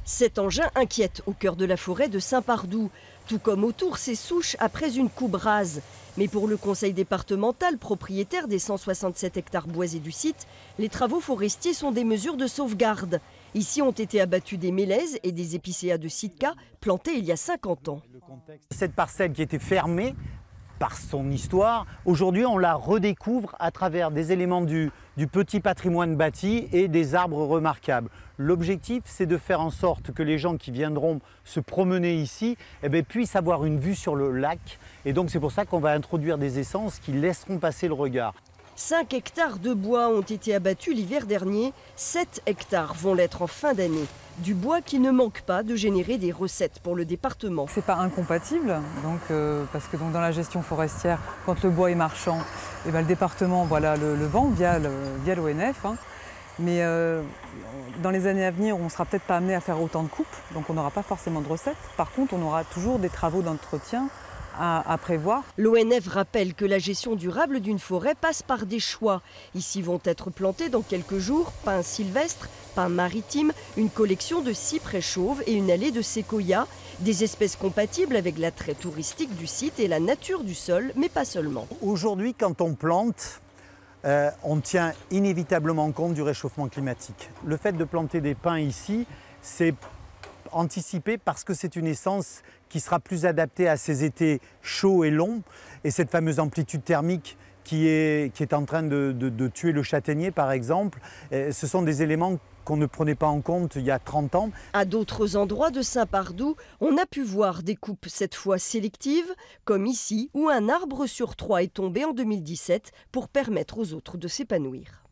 Cet engin inquiète au cœur de la forêt de Saint-Pardoux, tout comme autour ces souches après une coupe rase. Mais pour le conseil départemental, propriétaire des 167 hectares boisés du site, les travaux forestiers sont des mesures de sauvegarde. Ici ont été abattus des mélèzes et des épicéas de Sitka plantés il y a 50 ans. Cette parcelle qui était fermée par son histoire, aujourd'hui on la redécouvre à travers des éléments du petit patrimoine bâti et des arbres remarquables. L'objectif, c'est de faire en sorte que les gens qui viendront se promener ici puissent avoir une vue sur le lac. Et donc c'est pour ça qu'on va introduire des essences qui laisseront passer le regard. 5 hectares de bois ont été abattus l'hiver dernier, 7 hectares vont l'être en fin d'année. Du bois qui ne manque pas de générer des recettes pour le département. C'est pas incompatible, parce que dans la gestion forestière, quand le bois est marchand, le département le vend via l'ONF. Mais dans les années à venir, on ne sera peut-être pas amené à faire autant de coupes, donc on n'aura pas forcément de recettes. Par contre, on aura toujours des travaux d'entretien à prévoir. L'ONF rappelle que la gestion durable d'une forêt passe par des choix. Ici vont être plantés dans quelques jours pins sylvestres, pins maritimes, une collection de cyprès chauves et une allée de séquoias, des espèces compatibles avec l'attrait touristique du site et la nature du sol, mais pas seulement. Aujourd'hui, quand on plante, on tient inévitablement compte du réchauffement climatique. Le fait de planter des pins ici, c'est anticipé parce que c'est une essence qui sera plus adaptée à ces étés chauds et longs. Et cette fameuse amplitude thermique qui est en train de tuer le châtaignier, par exemple, ce sont des éléments qu'on ne prenait pas en compte il y a 30 ans. À d'autres endroits de Saint-Pardoux, on a pu voir des coupes cette fois sélectives, comme ici où un arbre sur 3 est tombé en 2017 pour permettre aux autres de s'épanouir.